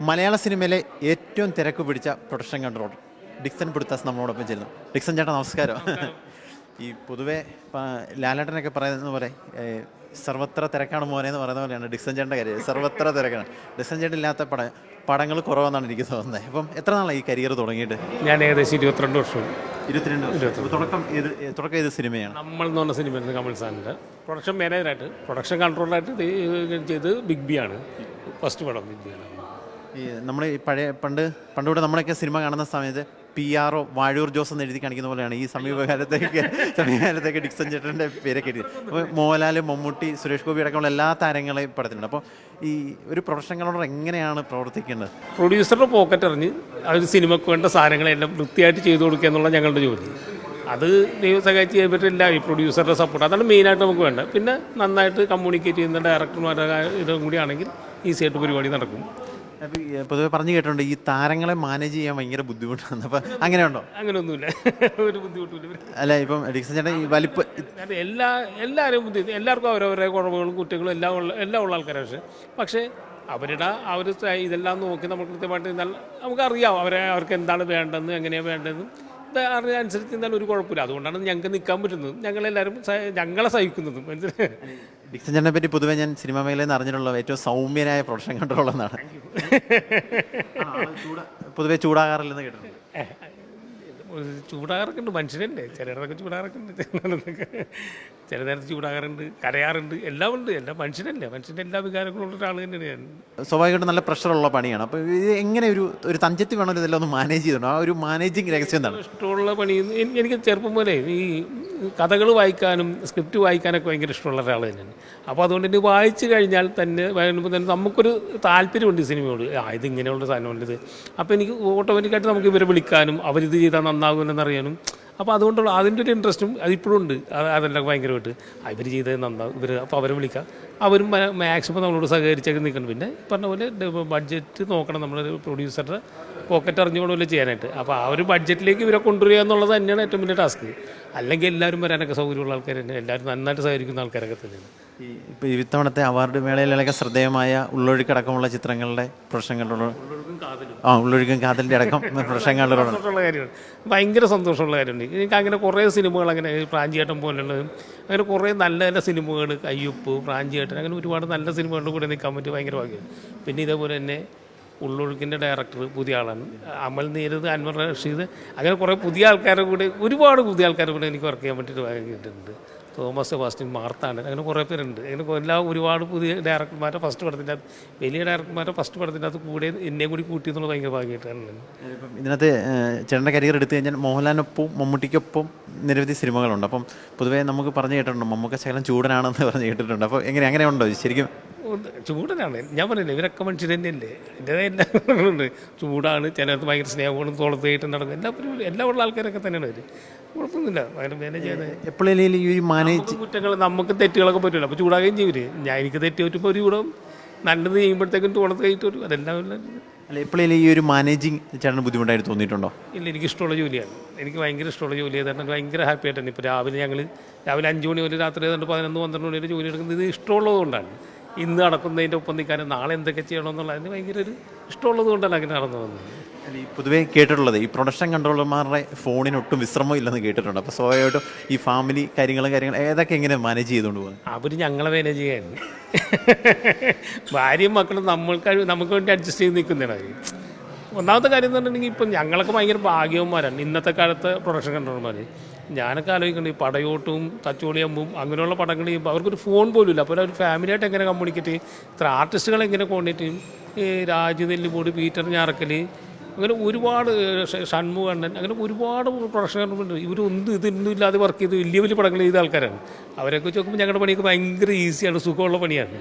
മലയാള സിനിമയിലെ ഏറ്റവും തിരക്ക് പിടിച്ച പ്രൊഡക്ഷൻ കൺട്രോളർ ഡിക്സൺ പുടുത്താസ് നമ്മളോടൊപ്പം ചേരുന്നു. ഡിക്സൺ ചേട്ടാ നമസ്കാരം. ഈ പൊതുവെ ലാലേട്ടനൊക്കെ പറയുന്ന പോലെ സർവത്ര തിരക്കാണ് മോനെ എന്ന് പറയുന്ന പോലെയാണ് ഡിക്സൺ ചേട്ടൻ്റെ കാര്യം. സർവത്ര തിരക്കാണ്. ഡിക്സൺ ചേട്ടൻ ഇല്ലാത്ത പടങ്ങൾ കുറവെന്നാണ് എനിക്ക് തോന്നുന്നത്. അപ്പം എത്ര നാളാണ് ഈ കരിയർ തുടങ്ങിയിട്ട്? ഞാൻ ഏകദേശം 22 വർഷം. 22 തുടക്കം ഏത് സിനിമയാണ്? നമ്മൾ എന്ന് പറഞ്ഞ സിനിമയായിരുന്നു കമൽ സാറിൻ്റെ. പ്രൊഡക്ഷൻ മാനേജറായിട്ട് പ്രൊഡക്ഷൻ കൺട്രോളറായിട്ട് ചെയ്ത് ബിഗ് ബി ആണ് ഫസ്റ്റ് പടം. ബിഗ് ബി ആണ്. ഈ നമ്മൾ ഈ പണ്ടുകൂടെ നമ്മളൊക്കെ സിനിമ കാണുന്ന സമയത്ത് PR വാഴൂർ ജോസ് എന്ന് എഴുതി കാണിക്കുന്ന പോലെയാണ് ഈ സമീപകാലത്തേക്ക് ഡിക്സൺ ചേട്ടൻ്റെ പേരൊക്കെ എഴുതി. അപ്പോൾ മോഹൻലാൽ, മമ്മൂട്ടി, സുരേഷ് ഗോപി അടക്കമുള്ള എല്ലാ താരങ്ങളെയും പടത്തിലുണ്ട്. അപ്പോൾ ഈ ഒരു പ്രൊഡക്ഷൻ കൺട്രോളർ എങ്ങനെയാണ് പ്രവർത്തിക്കേണ്ടത്? പ്രൊഡ്യൂസറുടെ പോക്കറ്റ് എറിഞ്ഞ് അവർ സിനിമയ്ക്ക് വേണ്ട സാധനങ്ങളെല്ലാം വൃത്തിയായിട്ട് ചെയ്തു കൊടുക്കുക എന്നുള്ള ഞങ്ങളുടെ ജോലി. അത് ദൈവം സഹായിച്ച് ചെയ്യാൻ പറ്റില്ല. ഈ പ്രൊഡ്യൂസറുടെ സപ്പോർട്ട് അതാണ് മെയിനായിട്ട് നമുക്ക് വേണ്ടത്. പിന്നെ നന്നായിട്ട് കമ്മ്യൂണിക്കേറ്റ് ചെയ്യുന്ന ഡയറക്ടർമാരുടെ ഇതും കൂടി ആണെങ്കിൽ ഈസിയായിട്ട് പരിപാടി നടക്കും. പൊതുവെ പറഞ്ഞു കേട്ടിട്ടുണ്ട് ഈ താരങ്ങളെ മാനേജ് ചെയ്യാൻ ഭയങ്കര ബുദ്ധിമുട്ടാണ്. അപ്പം അങ്ങനെയുണ്ടോ? അങ്ങനെയൊന്നുമില്ല, ഒരു ബുദ്ധിമുട്ടില്ല. അല്ല, ഇപ്പം ഡിക്സൺ ചേട്ടൻ ഈ വലിപ്പം എല്ലാവരും എല്ലാവർക്കും അവരവരുടെ കുറവുകളും കുറ്റങ്ങളും എല്ലാം ഉള്ള ആൾക്കാരാണ്. പക്ഷേ അവർ ഇതെല്ലാം നോക്കി നമ്മൾ കൃത്യമായിട്ട് നമുക്കറിയാം അവർക്ക് എന്താണ് വേണ്ടതെന്ന്, എങ്ങനെയാണ് വേണ്ടതെന്നും അതിനനുസരിച്ച് എന്തായാലും ഒരു കുഴപ്പമില്ല. അതുകൊണ്ടാണ് ഞങ്ങൾക്ക് നിൽക്കാൻ പറ്റുന്നത്. ഞങ്ങളെല്ലാവരും ഞങ്ങളെ സഹിക്കുന്നതും. ഡിക്സൺ ചേട്ടനെ പറ്റി പൊതുവെ ഞാൻ സിനിമ മേഖലയിൽ നിന്ന് അറിഞ്ഞിട്ടുള്ള ഏറ്റവും സൗമ്യനായ പ്രൊഡക്ഷൻ കൺട്രോളർ എന്നാണ്. പൊതുവെ ചൂടാകാറില്ലെന്ന് കേട്ടിട്ടുണ്ട്. ചൂടാകാറൊക്കെ ഉണ്ട്, മനുഷ്യനല്ലേ. ചിലയിടത്തൊക്കെ ചൂടാകാറൊക്കെ ഉണ്ട്, ചില നേരത്ത് ചൂടാകാറുണ്ട്, കരയാറുണ്ട്, എല്ലാം ഉണ്ട്. എല്ലാം മനുഷ്യനല്ലേ, മനുഷ്യൻ്റെ എല്ലാ വികാരങ്ങളും ഉള്ള ഒരാൾ തന്നെയാണ് ഞാൻ. സ്വാഭാവികമായിട്ടും നല്ല പ്രഷറുള്ള പണിയാണ്. അപ്പോൾ ഇത് എങ്ങനെ ഒരു തഞ്ചത്തി വേണമല്ലോ ഇതെല്ലാം ഒന്ന് മാനേജ് ചെയ്തോണം? ആ ഒരു മാനേജിങ് രഹസ്യം എന്താണ്? ഇഷ്ടമുള്ള പണി എനിക്ക് ചെറുപ്പം പോലെ ഈ കഥകൾ വായിക്കാനും സ്ക്രിപ്റ്റ് വായിക്കാനൊക്കെ ഭയങ്കര ഇഷ്ടമുള്ള ഒരാൾ തന്നെയാണ്. അപ്പോൾ അതുകൊണ്ട് തന്നെ വായിച്ചു കഴിഞ്ഞാൽ തന്നെ നമുക്കൊരു താല്പര്യമുണ്ട് ഈ സിനിമയോട്. ഇതിങ്ങനെയുള്ള സാധനമുണ്ട് ഇത്. അപ്പോൾ എനിക്ക് ഓട്ടോമാറ്റിക്കായിട്ട് നമുക്ക് ഇവരെ വിളിക്കാനും അവരിത് ചെയ്താൽ നന്നാകുമെന്നറിയാനും. അപ്പോൾ അതുകൊണ്ടുള്ള അതിൻ്റെ ഒരു ഇൻട്രസ്റ്റും അതിപ്പോഴും ഉണ്ട്. അതെല്ലാം ഭയങ്കരമായിട്ട് ഇവർ ചെയ്തത് നന്നാകും, അപ്പോൾ അവരെ വിളിക്കാം. അവരും മാക്സിമം നമ്മളോട് സഹകരിച്ചൊക്കെ നിൽക്കണം. പിന്നെ പറഞ്ഞ പോലെ ബഡ്ജറ്റ് നോക്കണം, നമ്മൾ പ്രൊഡ്യൂസറുടെ പോക്കറ്റ് അറിഞ്ഞുകൊണ്ട് പോലെ ചെയ്യാനായിട്ട്. അപ്പോൾ ആ ഒരു ബഡ്ജറ്റിലേക്ക് ഇവരെ കൊണ്ടുവരിക എന്നുള്ളത് തന്നെയാണ് ഏറ്റവും വലിയ ടാസ്ക്. അല്ലെങ്കിൽ എല്ലാവരും വരാനൊക്കെ സൗകര്യമുള്ള ആൾക്കാർ തന്നെ, എല്ലാവരും നന്നായിട്ട് സഹകരിക്കുന്ന ആൾക്കാരൊക്കെ തന്നെയാണ്. ഇപ്പോൾ ഇത്തവണത്തെ അവാർഡ് മേളയിലൊക്കെ ശ്രദ്ധേയമായ ഉള്ളൊഴുക്കടക്കമുള്ള ചിത്രങ്ങളുടെ പ്രൊഡക്ഷൻ കൺട്രോളർ, ഉള്ളൊഴുക്കും കാതലിൻ്റെ അടക്കം പ്രൊഡക്ഷൻ കൺട്രോളർ കാര്യമാണ്. ഭയങ്കര സന്തോഷമുള്ള കാര്യമുണ്ട്. എനിക്ക് അങ്ങനെ കുറേ സിനിമകൾ, അങ്ങനെ പ്രാഞ്ചിയേട്ടൻ പോലുള്ളതും അങ്ങനെ കുറേ നല്ല നല്ല സിനിമകൾ, അയ്യപ്പ്, പ്രാഞ്ചിയേട്ടൻ, അങ്ങനെ ഒരുപാട് നല്ല സിനിമകളുടെ കൂടെ നിൽക്കാൻ പറ്റി ഭയങ്കര ഭാഗ്യം. പിന്നെ ഇതേപോലെ തന്നെ ഉള്ളൊഴുക്കിൻ്റെ ഡയറക്ടർ പുതിയ ആളാണ്, അമൽ നീരദ്, അൻവർ റഷീദ്, അങ്ങനെ കുറേ പുതിയ ആൾക്കാരുടെ കൂടെ, ഒരുപാട് പുതിയ ആൾക്കാരുടെ കൂടെ എനിക്ക് വർക്ക് ചെയ്യാൻ പറ്റിയിട്ട് ഭാഗ്യമായിട്ടുണ്ട്. തോമസ് സെബാസ്റ്റ്യൻ, മാർത്താണ്ഡൻ, അങ്ങനെ കുറേ പേരുണ്ട്. അങ്ങനെ എല്ലാം ഒരുപാട് പുതിയ ഡയറക്ടർമാരുടെ ഫസ്റ്റ് പടത്തിൻ്റെ അകത്ത്, വലിയ ഡയറക്ടർമാരുടെ ഫസ്റ്റ് പടത്തിൻ്റെ അകത്ത് കൂടെ എന്നെയും കൂടി കൂട്ടി എന്നുള്ള ഭയങ്കര ഭാഗ്യമായിട്ടാണ്. ഇതിനകത്ത് ചേട്ടൻ്റെ കരിയർ എടുത്തു കഴിഞ്ഞാൽ മോഹൻലാലിനൊപ്പം മമ്മൂട്ടിക്കൊപ്പം നിരവധി സിനിമകളുണ്ട്. അപ്പം പൊതുവേ നമുക്ക് പറഞ്ഞു കേട്ടിട്ടുണ്ട് മമ്മൂക്ക ശകലം ചൂടനാണെന്ന് പറഞ്ഞു കേട്ടിട്ടുണ്ട്. അപ്പോൾ അങ്ങനെ ഉണ്ടോ ശരിക്കും? ചൂടനാണ്, ഞാൻ പറഞ്ഞില്ലേ, ഇവരൊക്കെ മനുഷ്യർ തന്നെയല്ലേ. എൻ്റെതായ എല്ലാവരുണ്ട്. ചൂടാണ്, ചിലർക്ക് ഭയങ്കര സ്നേഹങ്ങളും തോളത്തായിട്ട് നടക്കും, എല്ലാം ഉള്ള ആൾക്കാരൊക്കെ തന്നെയാണ് അവർ. കുഴപ്പമൊന്നുമില്ല. അങ്ങനെ മാനേജ് ചെയ്യുന്നത് എപ്പോഴേലും ഈ മാനേജ് കുറ്റങ്ങൾ, നമുക്ക് തെറ്റുകളൊക്കെ പറ്റില്ല. അപ്പോൾ ചൂടാകുകയും ചെയ്യൂര്. എനിക്ക് തെറ്റ് പറ്റുമ്പോൾ ഒരു ചൂടും, നല്ലത് ചെയ്യുമ്പോഴത്തേക്കും തോളത്ത് കയറ്റി വരും. അതെല്ലാം അല്ല, എപ്പോഴേലും ഈ ഒരു മാനേജിങ് ചേട്ടന് ബുദ്ധിമുട്ടായിട്ട് തോന്നിയിട്ടുണ്ടോ? ഇല്ല, എനിക്ക് ഇഷ്ടമുള്ള ജോലിയാണ്. എനിക്ക് ഭയങ്കര ഇഷ്ടമുള്ള ജോലി ചെയ്തിട്ട് ഭയങ്കര ഹാപ്പി ആയിട്ടാണ്. ഇപ്പോൾ രാവിലെ 5 മണി മുതൽ രാത്രി 11-12 മണി വരെ ജോലി എടുക്കുന്നത് ഇത് ഇഷ്ടമുള്ളത് കൊണ്ടാണ്. ഇന്ന് നടക്കുന്നതിൻ്റെ ഒപ്പം നിൽക്കാനും നാളെ എന്തൊക്കെ ചെയ്യണമെന്നുള്ളതിന് ഭയങ്കര ഒരു ഇഷ്ടമുള്ളത് കൊണ്ടാണ് അങ്ങനെ നടന്നു വന്നത്. ഈ പൊതുവേ കേട്ടിട്ടുള്ളത് ഈ പ്രൊഡക്ഷൻ കൺട്രോളർമാരുടെ ഫോണിന് ഒട്ടും വിശ്രമം ഇല്ലെന്ന് കേട്ടിട്ടുണ്ട്. അപ്പോൾ സ്വാഭാവികമായിട്ടും ഈ ഫാമിലി കാര്യങ്ങൾ ഏതൊക്കെ എങ്ങനെ മാനേജ് ചെയ്തുകൊണ്ട് പോകുന്നത്? അവർ ഞങ്ങളെ മാനേജ് ചെയ്യാൻ ഭാര്യയും മക്കളും നമുക്ക് വേണ്ടി അഡ്ജസ്റ്റ് ചെയ്ത് നിൽക്കുന്നതാണ് അവർ. ഒന്നാമത്തെ കാര്യം എന്ന് പറഞ്ഞിട്ടുണ്ടെങ്കിൽ ഇപ്പം ഞങ്ങളൊക്കെ ഭയങ്കര ഭാഗ്യവന്മാരാണ് ഇന്നത്തെ കാലത്തെ പ്രൊഡക്ഷൻ കൺട്രോളർമാർ. ഞാനൊക്കെ ആലോചിക്കുന്നുണ്ട്, ഈ പടയോട്ടും തച്ചോളിയമ്പും അങ്ങനെയുള്ള പടങ്ങൾ ചെയ്യുമ്പോൾ അവർക്കൊരു ഫോൺ പോലും ഇല്ല. അപ്പോൾ അവർ ഫാമിലിയായിട്ട് എങ്ങനെ കമ്മ്യൂണിക്കേറ്റ് ചെയ്യും, ഇത്ര ആർട്ടിസ്റ്റുകളെ എങ്ങനെ കോർഡിനേറ്റ് ചെയ്യും? ഈ രാജു നെല്ലിമൂട്, പീറ്റർ ഞാറക്കൽ, അങ്ങനെ ഒരുപാട്, ഷൺമുഖണ്ണൻ, അങ്ങനെ ഒരുപാട് പ്രൊഡക്ഷൻ കൺട്രോളുണ്ട്. ഇതൊന്നും ഇല്ലാതെ വർക്ക് ചെയ്ത് വലിയ വലിയ പടങ്ങൾ ചെയ്ത ആൾക്കാരാണ്. അവരെയൊക്കെ വെച്ച് നോക്കുമ്പോൾ ഞങ്ങളുടെ പണിയൊക്കെ ഭയങ്കര ഈസിയാണ്, സുഖമുള്ള പണിയാണ്.